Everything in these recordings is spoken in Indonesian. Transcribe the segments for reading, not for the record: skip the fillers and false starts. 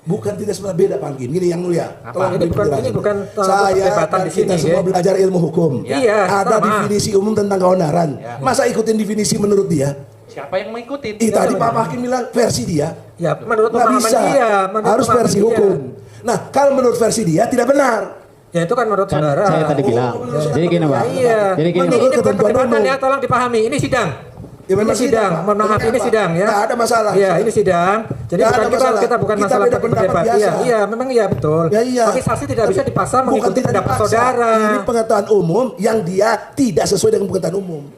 Bukan tidak sebenarnya beda Pak Hakim. Gini yang mulia. Ini bukan saya perdebatan di sini. Kita semua belajar ilmu hukum. Iya. Ada definisi umum tentang keonaran. Masa ikutin definisi menurut dia? Siapa yang mengikuti? Tadi Pak Hakim bilang versi dia. Ya, menurut nggak pemahaman bisa. dia. Harus versi hukum. Nah, kalau menurut versi dia tidak benar. Ya itu kan menurut saudara. Saya tadi bilang. Jadi gini Pak. Iya. Jadi gini. Ini bukan perdebatan ya, tolong dipahami. Ini sidang. Ya, ini sidang, mohon maaf ini sidang ya. Nggak ada masalah. Iya, ini sidang. Jadi Nggak bukan ada kita bukan Kita masalah beda pendapat berdebat. biasa. Iya, memang iya betul. Ya, iya. Tapi saksi tidak bisa dipaksa Bukan mengikuti tidak pendapat dipaksa. saudara. Ini pengetahuan umum yang dia tidak sesuai dengan pengetahuan umum.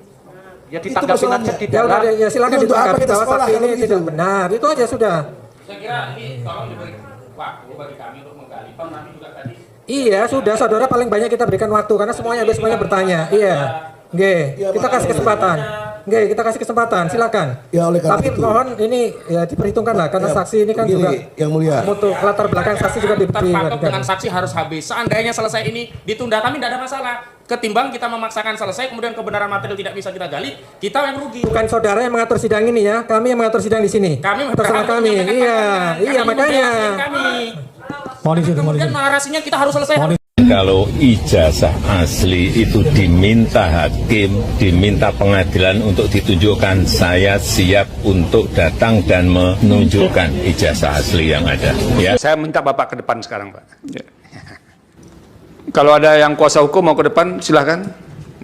Ya ditanggapin aja di Ya udah, dalam. ya silakan Ini untuk apa ditanggapi kita bahwa sekolah saksi kalau ini begitu? tidak benar. Itu aja sudah. Saya kira ini tolong diberi waktu bagi kami untuk menggali. Pak nanti juga tadi. Iya, sudah saudara paling banyak kita berikan waktu karena semuanya bertanya. Iya. Oke, kita kasih kesempatan. Oke, kita kasih kesempatan. Silakan. Ya, oleh karena Tapi itu. mohon ini ya diperhitungkan lah karena saksi ini kan Begini, juga yang mulia. mutu latar belakang saksi juga Terpatok dengan diberikan. saksi harus habis. Seandainya selesai ini ditunda kami tidak ada masalah. Ketimbang kita memaksakan selesai kemudian kebenaran material tidak bisa kita gali, kita yang rugi. Bukan saudara yang mengatur sidang ini ya, kami yang mengatur sidang di sini. Kami terserah kami. Iya makanya. Kemudian narasinya kita harus selesai. Kalau ijazah asli itu diminta hakim, diminta pengadilan untuk ditunjukkan, saya siap untuk datang dan menunjukkan ijazah asli yang ada. Ya. Saya minta Bapak ke depan sekarang, Pak. Ya. Kalau ada yang kuasa hukum mau ke depan, silahkan.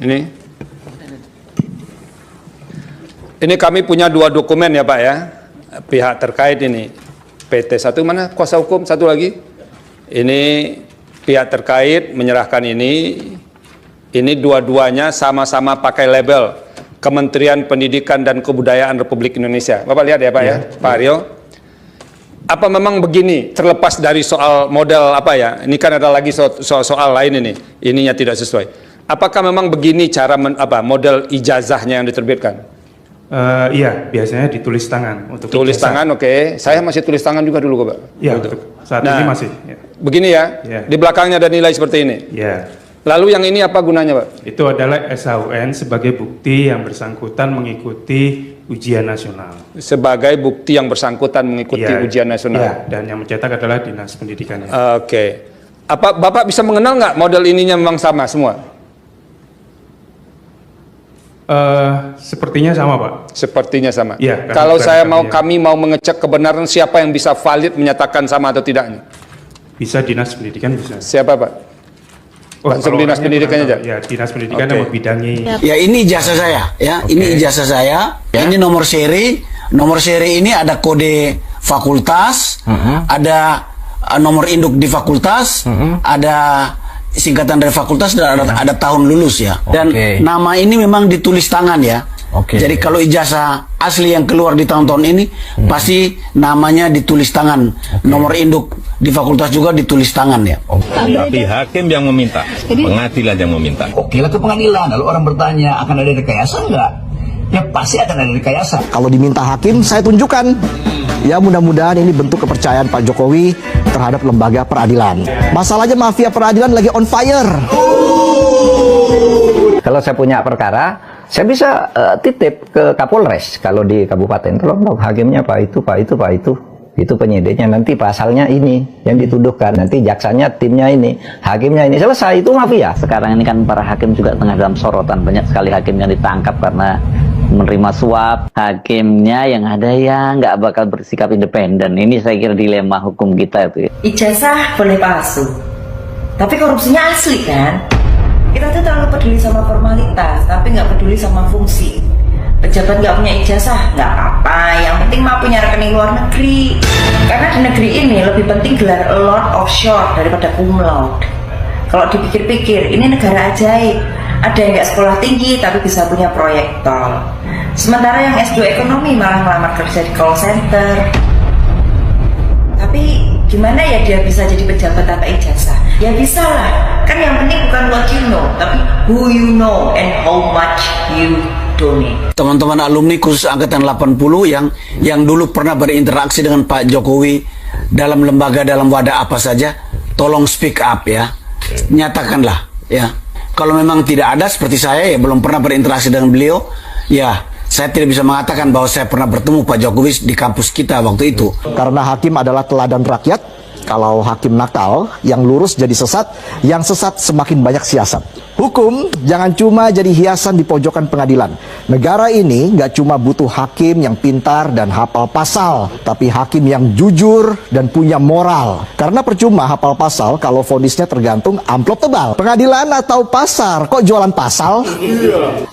Ini kami punya 2 dokumen ya Pak ya, pihak terkait ini. PT satu mana kuasa hukum, satu lagi. Ini pihak terkait menyerahkan ini dua-duanya sama-sama pakai label Kementerian Pendidikan dan Kebudayaan Republik Indonesia. Bapak lihat ya Pak ya, Pak Aryo. Apa memang begini, terlepas dari soal model apa ya, ini kan ada lagi soal lain ininya tidak sesuai. Apakah memang begini cara model ijazahnya yang diterbitkan? Iya, biasanya ditulis tangan untuk tulis ijazah. tangan, oke. Saya masih tulis tangan juga dulu kok Pak. Iya, saat ini masih. Ya. Begini ya, di belakangnya ada nilai seperti ini. Ya. Lalu yang ini apa gunanya Pak? Itu adalah SHUN sebagai bukti yang bersangkutan mengikuti ujian nasional. Sebagai bukti yang bersangkutan mengikuti ujian nasional. Iya, dan yang mencetak adalah Dinas Pendidikannya. Oke. Apa Bapak bisa mengenal nggak model ininya memang sama semua? Sepertinya sama Pak. Sepertinya sama. Iya. Kalau kami mau mengecek kebenaran siapa yang bisa valid menyatakan sama atau tidaknya? Bisa Dinas Pendidikan bisa. Siapa Pak? Langsung Dinas Pendidikannya aja? Ya, Dinas Pendidikan yang membidangi. Ya ini ijazah saya, ya ini ijazah saya. Ya. Ini nomor seri ini ada kode fakultas, ada nomor induk di fakultas, ada singkatan dari fakultas, dan ada tahun lulus ya. Dan nama ini memang ditulis tangan ya. Jadi kalau ijazah asli yang keluar di tahun-tahun ini pasti namanya ditulis tangan. Nomor induk di fakultas juga ditulis tangan ya. Tapi hakim yang meminta, pengadilan yang meminta. Oke lah ke pengadilan. Lalu orang bertanya akan ada rekayasa enggak? Ya pasti akan ada rekayasa. Kalau diminta hakim saya tunjukkan. Ya mudah-mudahan ini bentuk kepercayaan Pak Jokowi terhadap lembaga peradilan. Masalahnya mafia peradilan lagi on fire. Kalau saya punya perkara, saya bisa titip ke Kapolres. Kalau di kabupaten, tolong hakimnya Pak itu, Pak itu, Pak itu. Itu penyidiknya, nanti pasalnya ini yang dituduhkan, nanti jaksanya timnya ini, hakimnya ini, selesai, itu mafia. Sekarang ini kan para hakim juga tengah dalam sorotan, banyak sekali hakim yang ditangkap karena menerima suap. Hakimnya yang ada yang nggak bakal bersikap independen. Ini saya kira dilema hukum kita itu. Ijazah boleh palsu, tapi korupsinya asli kan? Kita tuh terlalu peduli sama formalitas, tapi nggak peduli sama fungsi. Pejabat nggak punya ijazah, nggak apa-apa. Yang penting mah punya rekening luar negeri. Karena di negeri ini lebih penting gelar Lord offshore daripada cum laude. Kalau dipikir-pikir, ini negara ajaib. Ada yang nggak sekolah tinggi tapi bisa punya proyek tol. Sementara yang S2 ekonomi malah melamar kerja di call center. Tapi gimana ya dia bisa jadi pejabat tanpa ijazah? Ya bisa lah. Kan yang penting bukan what you know, tapi who you know and how much you donate. Teman-teman alumni khusus angkatan 80 yang dulu pernah berinteraksi dengan Pak Jokowi dalam lembaga, dalam wadah apa saja, tolong speak up ya. Nyatakanlah ya. Kalau memang tidak ada seperti saya ya belum pernah berinteraksi dengan beliau, ya saya tidak bisa mengatakan bahwa saya pernah bertemu Pak Jokowi di kampus kita waktu itu. Karena hakim adalah teladan rakyat, kalau hakim nakal, yang lurus jadi sesat, yang sesat semakin banyak siasat. Hukum jangan cuma jadi hiasan di pojokan pengadilan. Negara ini nggak cuma butuh hakim yang pintar dan hafal pasal, tapi hakim yang jujur dan punya moral. Karena percuma hafal pasal kalau vonisnya tergantung amplop tebal. Pengadilan atau pasar, kok jualan pasal?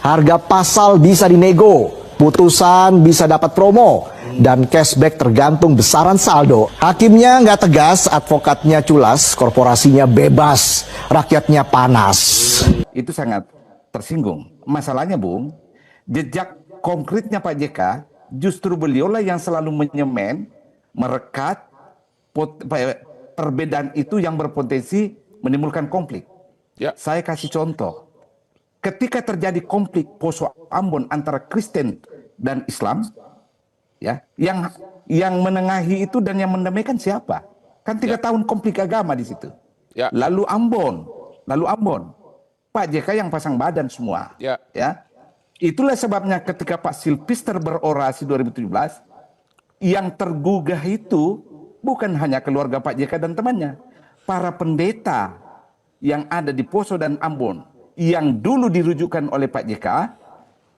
Harga pasal bisa dinego, putusan bisa dapat promo, dan cashback tergantung besaran saldo. Hakimnya nggak tegas, advokatnya culas, korporasinya bebas, rakyatnya panas. Itu sangat tersinggung. Masalahnya, Bung, jejak konkretnya Pak JK, justru beliaulah yang selalu menyemen, merekat perbedaan itu yang berpotensi menimbulkan konflik. Saya kasih contoh. Ketika terjadi konflik Poso Ambon antara Kristen dan Islam, ya, yang menengahi itu dan yang mendamaikan siapa? Kan 3 tahun konflik agama di situ. Lalu Ambon, Pak JK yang pasang badan semua. Ya. Itulah sebabnya ketika Pak Silpister berorasi 2017, yang tergugah itu bukan hanya keluarga Pak JK dan temannya, para pendeta yang ada di Poso dan Ambon yang dulu dirujukkan oleh Pak JK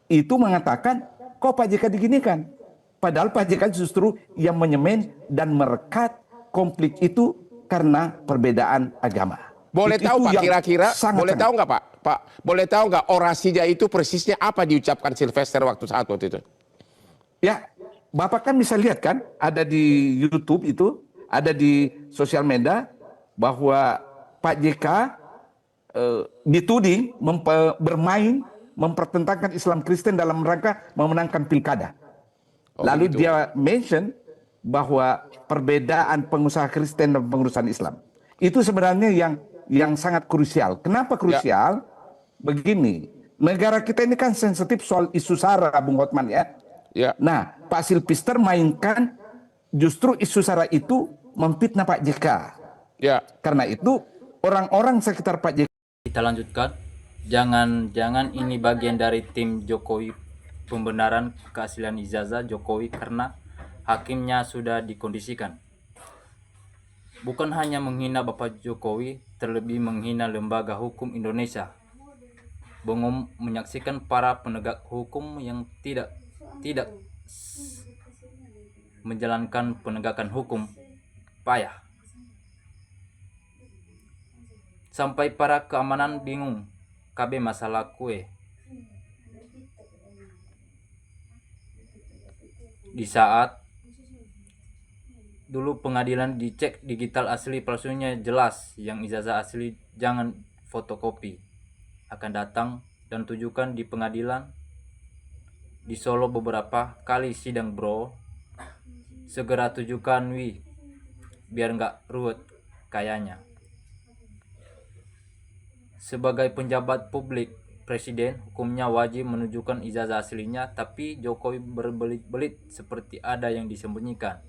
itu mengatakan, kok Pak JK diginikan? Padahal Pak JK justru yang menyemen dan merekat konflik itu karena perbedaan agama. Boleh tahu Pak kira-kira, boleh tahu nggak Pak? Boleh tahu nggak orasinya itu persisnya apa diucapkan Sylvester waktu itu? Ya, Bapak kan bisa lihat kan, ada di YouTube itu, ada di sosial media bahwa Pak JK dituding mempertentangkan Islam Kristen dalam rangka memenangkan pilkada. Lalu gitu. Dia mention bahwa perbedaan pengusaha Kristen dan pengurusan Islam itu sebenarnya yang sangat krusial. Kenapa krusial? Begini, negara kita ini kan sensitif soal isu SARA, Bung Hotman ya. Nah, Pak Silpister mainkan justru isu SARA itu memfitnah Pak JK. Karena itu orang-orang sekitar Pak JK. Kita lanjutkan. Jangan ini bagian dari tim Jokowi, pembenaran keaslian ijazah Jokowi karena hakimnya sudah dikondisikan. Bukan hanya menghina Bapak Jokowi, terlebih menghina lembaga hukum Indonesia. Bengong menyaksikan para penegak hukum yang tidak menjalankan penegakan hukum payah. Sampai para keamanan bingung, KB masalah kue. Di saat dulu pengadilan dicek digital asli palsunya jelas, yang ijazah asli jangan fotokopi. Akan datang dan tujukan di pengadilan di Solo beberapa kali sidang bro. Segera tujukan biar nggak ruwet kayaknya. Sebagai penjabat publik, presiden hukumnya wajib menunjukkan ijazah aslinya, tapi Jokowi berbelit-belit seperti ada yang disembunyikan.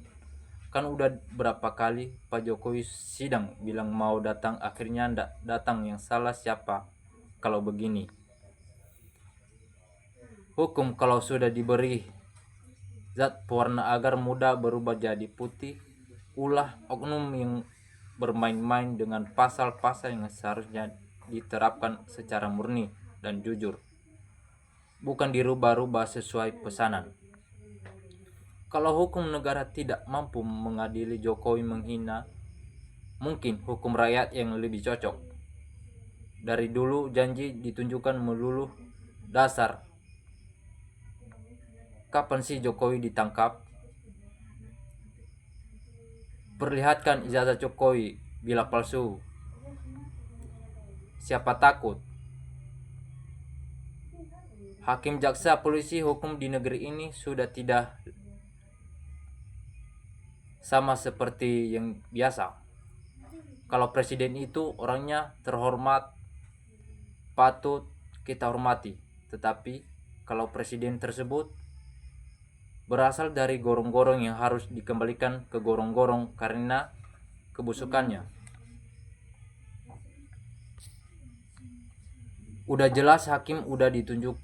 Kan udah berapa kali Pak Jokowi sidang bilang mau datang, akhirnya ndak datang. Yang salah siapa kalau begini? Hukum kalau sudah diberi zat pewarna agar mudah berubah jadi putih, ulah oknum yang bermain-main dengan pasal-pasal yang seharusnya diterapkan secara murni dan jujur, bukan dirubah-rubah sesuai pesanan. Kalau hukum negara tidak mampu mengadili Jokowi menghina, mungkin hukum rakyat yang lebih cocok. Dari dulu janji ditunjukkan melulu dasar. Kapan sih Jokowi ditangkap? Perlihatkan ijazah Jokowi bila palsu. Siapa takut? Hakim, jaksa, polisi, hukum di negeri ini sudah tidak sama seperti yang biasa. Kalau presiden itu orangnya terhormat, patut kita hormati. Tetapi kalau presiden tersebut berasal dari gorong-gorong yang harus dikembalikan ke gorong-gorong karena kebusukannya. Udah jelas hakim udah ditunjuk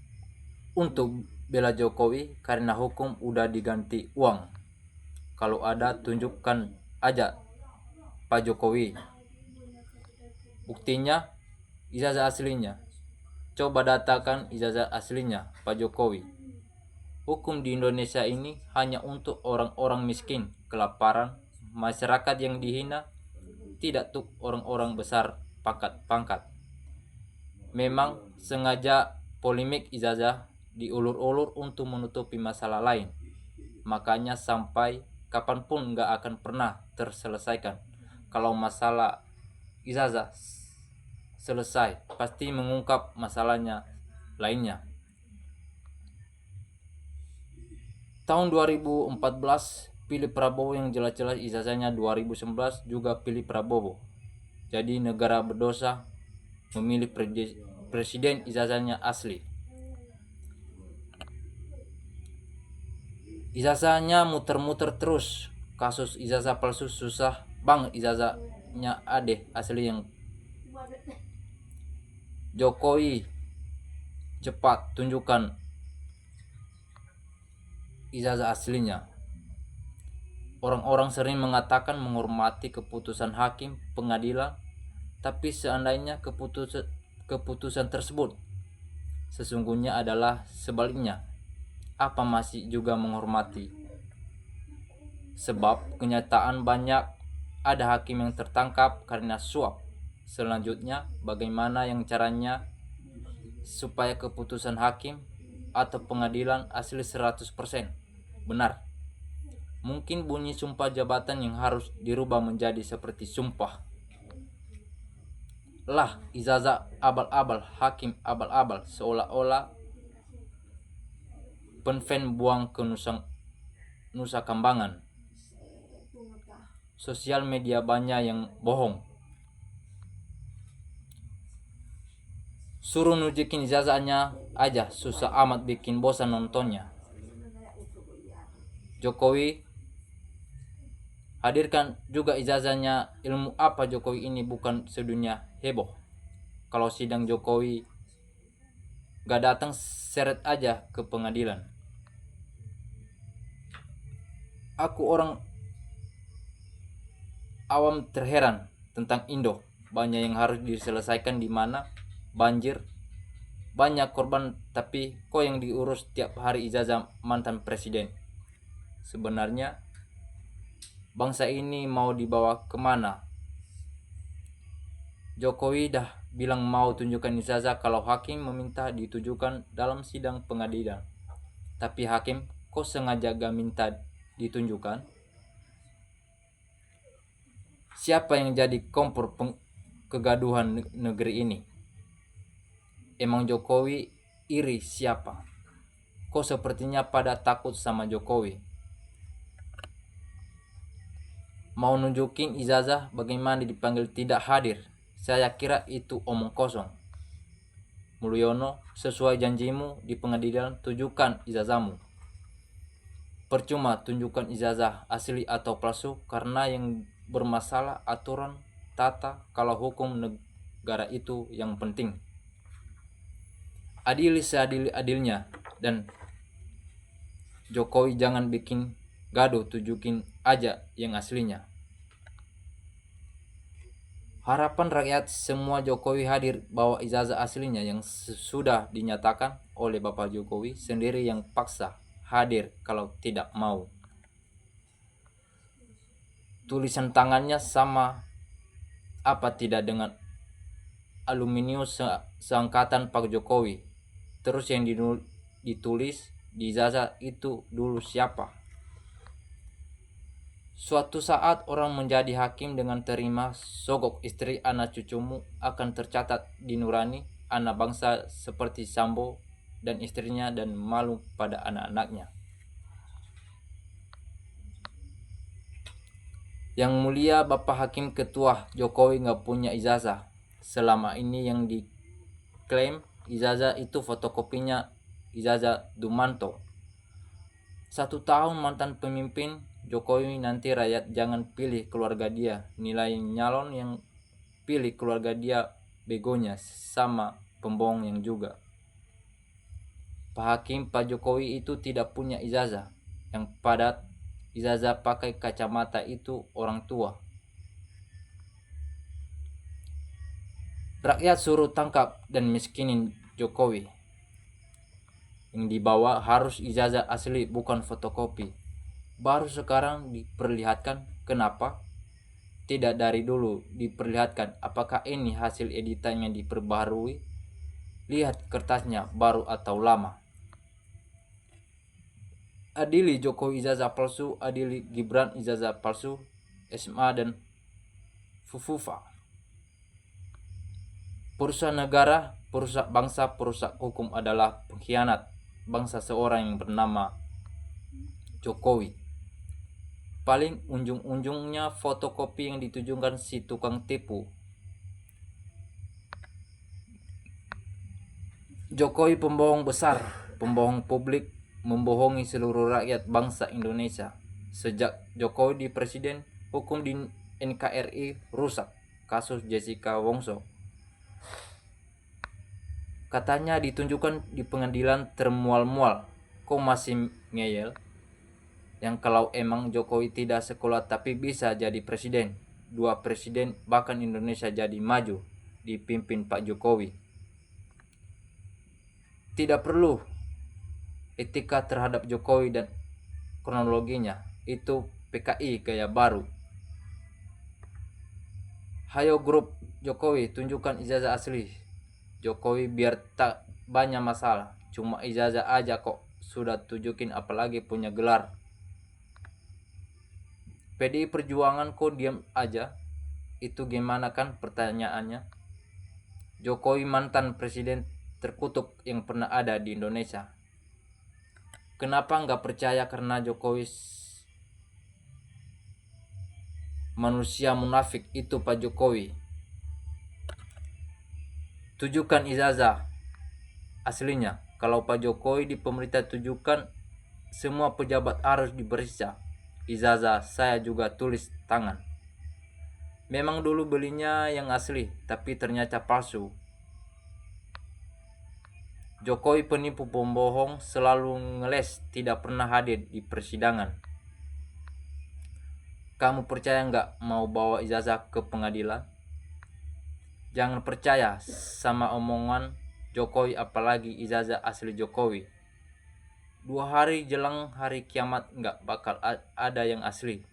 untuk bela Jokowi karena hukum udah diganti uang. Kalau ada tunjukkan aja Pak Jokowi. Buktinya ijazah aslinya. Coba datakan ijazah aslinya Pak Jokowi. Hukum di Indonesia ini hanya untuk orang-orang miskin, kelaparan, masyarakat yang dihina, tidak untuk orang-orang besar pangkat. Memang sengaja polemik ijazah diulur-ulur untuk menutupi masalah lain. Makanya sampai kapanpun nggak akan pernah terselesaikan. Kalau masalah ijazah selesai, pasti mengungkap masalahnya lainnya. Tahun 2014 pilih Prabowo yang jelas-jelas ijazahnya 2019 juga pilih Prabowo. Jadi negara berdosa memilih presiden ijazahnya asli. Ijazahnya muter-muter terus. Kasus ijazah palsu susah banget ijazahnya Ade asli yang Jokowi cepat tunjukkan ijazah aslinya. Orang-orang sering mengatakan menghormati keputusan hakim pengadilan, tapi seandainya keputusan tersebut sesungguhnya adalah sebaliknya, apa masih juga menghormati? Sebab kenyataan banyak ada hakim yang tertangkap karena suap. Selanjutnya, bagaimana yang caranya supaya keputusan hakim atau pengadilan asli 100% benar? Mungkin bunyi sumpah jabatan yang harus dirubah menjadi seperti sumpah. Lah, ijazah abal-abal, hakim abal-abal, seolah-olah penfen buang ke Nusa Kambangan. Sosial media banyak yang bohong. Suruh nunjukin ijazahnya aja, susah amat bikin bosan nontonnya. Jokowi hadirkan juga ijazahnya. Ilmu apa Jokowi ini bukan sedunia heboh. Kalau sidang Jokowi gak datang, seret aja ke pengadilan. Aku orang awam terheran tentang Indo. Banyak yang harus diselesaikan, di mana banjir, banyak korban, tapi kok yang diurus tiap hari ijazah mantan presiden. Sebenarnya bangsa ini mau dibawa kemana? Jokowi dah bilang mau tunjukkan ijazah kalau hakim meminta ditujukan dalam sidang pengadilan. Tapi hakim kok sengaja gak minta ditunjukkan? Siapa yang jadi kompor kegaduhan negeri ini? Emang Jokowi iri siapa? Kok sepertinya pada takut sama Jokowi? Mau nunjukin ijazah, bagaimana dipanggil tidak hadir? Saya kira itu omong kosong. Mulyono, sesuai janjimu di pengadilan, tunjukkan ijazahmu. Percuma tunjukkan ijazah asli atau palsu, karena yang bermasalah aturan tata kalau hukum negara itu yang penting. Adili seadil-adilnya, dan Jokowi jangan bikin gaduh, tunjukin aja yang aslinya. Harapan rakyat semua Jokowi hadir bawa ijazah aslinya yang sudah dinyatakan oleh Bapak Jokowi sendiri yang paksa hadir kalau tidak mau. Tulisan tangannya sama apa tidak dengan aluminium seangkatan Pak Jokowi. Terus yang ditulis di ijazah itu dulu siapa? Suatu saat orang menjadi hakim dengan terima sogok istri anak cucumu akan tercatat di nurani anak bangsa seperti Sambo dan istrinya, dan malu pada anak-anaknya. Yang mulia Bapak Hakim Ketua, Jokowi nggak punya ijazah. Selama ini yang diklaim ijazah itu fotokopinya ijazah Dumanto. 1 tahun mantan pemimpin Jokowi, nanti rakyat jangan pilih keluarga dia. Nilai nyalon yang pilih keluarga dia begonya sama pembohong yang juga. Pak Hakim, Pak Jokowi itu tidak punya ijazah. Yang padat ijazah pakai kacamata itu orang tua. Rakyat suruh tangkap dan miskinin Jokowi. Yang dibawa harus ijazah asli, bukan fotokopi. Baru sekarang diperlihatkan, kenapa tidak dari dulu diperlihatkan? Apakah ini hasil editan yang diperbarui? Lihat kertasnya baru atau lama. Adili Jokowi ijazah palsu, adili Gibran ijazah palsu, SMA dan FUFUFA. Perusahaan negara, perusahaan bangsa, perusahaan hukum adalah pengkhianat bangsa seorang yang bernama Jokowi. Paling ujung-ujungnya fotokopi yang ditujukan si tukang tipu. Jokowi pembohong besar, pembohong publik, membohongi seluruh rakyat bangsa Indonesia. Sejak Jokowi di presiden, hukum di NKRI rusak. Kasus Jessica Wongso. Katanya ditunjukkan di pengadilan termual-mual. Kok masih ngeyel? Yang kalau emang Jokowi tidak sekolah tapi bisa jadi presiden. 2 presiden bahkan Indonesia jadi maju dipimpin Pak Jokowi. Tidak perlu etika terhadap Jokowi dan kronologinya. Itu PKI gaya baru. Hayo grup Jokowi, tunjukkan ijazah asli Jokowi biar tak banyak masalah. Cuma ijazah aja kok sudah tunjukin, apalagi punya gelar. PDI Perjuangan kok diam aja? Itu gimana kan pertanyaannya? Jokowi mantan presiden terkutuk yang pernah ada di Indonesia. Kenapa nggak percaya? Karena Jokowi manusia munafik itu Pak Jokowi. Tunjukkan ijazah aslinya. Kalau Pak Jokowi di pemerintah, tunjukkan semua pejabat harus diperiksa. Ijazah saya juga tulis tangan. Memang dulu belinya yang asli, tapi ternyata palsu. Jokowi penipu pembohong, selalu ngeles, tidak pernah hadir di persidangan. Kamu percaya nggak mau bawa ijazah ke pengadilan? Jangan percaya sama omongan Jokowi, apalagi ijazah asli Jokowi. 2 hari jelang hari kiamat nggak bakal ada yang asli.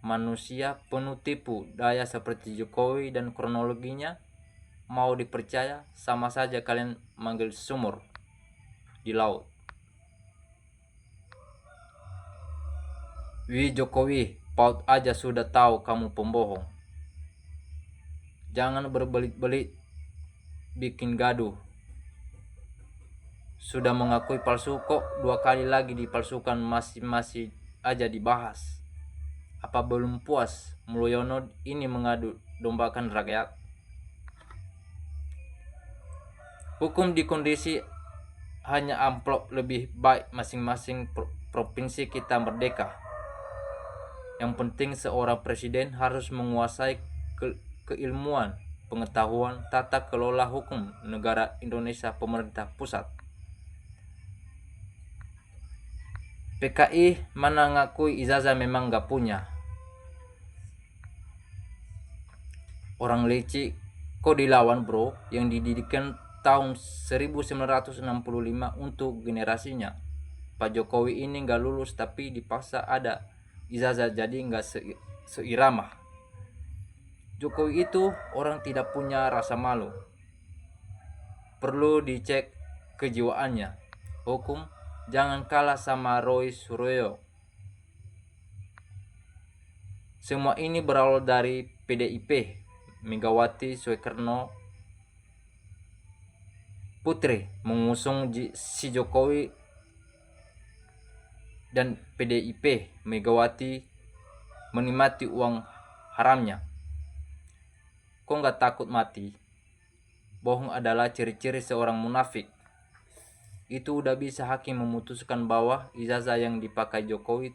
Manusia penuh tipu daya seperti Jokowi dan kronologinya mau dipercaya, sama saja kalian manggil sumur di laut. Wih Jokowi, paut aja sudah tahu kamu pembohong. Jangan berbelit-belit bikin gaduh. Sudah mengakui palsu kok 2 kali lagi dipalsukan, masih aja dibahas. Apa belum puas Mulyono ini mengadu dombakan rakyat? Hukum di kondisi hanya amplop lebih baik, masing-masing provinsi kita merdeka. Yang penting seorang presiden harus menguasai keilmuan, pengetahuan, tata kelola hukum negara Indonesia, pemerintah pusat. PKI mana ngakui ijazah memang gak punya. Orang licik kok dilawan bro, yang dididikan tahun 1965 untuk generasinya. Pak Jokowi ini gak lulus tapi dipaksa ada ijazah, jadi gak seirama. Jokowi itu orang tidak punya rasa malu. Perlu dicek kejiwaannya. Hukum jangan kalah sama Roy Suryo. Semua ini berawal dari PDIP, Megawati Soekarno Putri mengusung si Jokowi, dan PDIP Megawati menikmati uang haramnya. Kok nggak takut mati? Bohong adalah ciri-ciri seorang munafik. Itu udah bisa hakim memutuskan bahwa ijazah yang dipakai Jokowi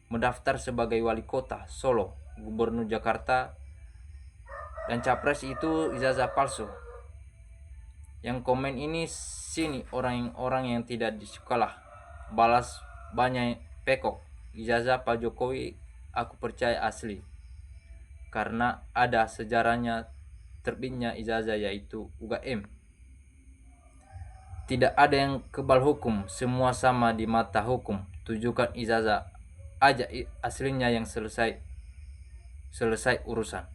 mendaftar sebagai wali kota Solo, gubernur Jakarta, dan capres itu ijazah palsu. Yang komen ini sini orang-orang yang tidak di sekolah. Balas banyak pekok. Ijazah Pak Jokowi aku percaya asli. Karena ada sejarahnya terbitnya ijazah yaitu UGM. Tidak ada yang kebal hukum, semua sama di mata hukum. Tujukan ijazah aja aslinya yang selesai urusan.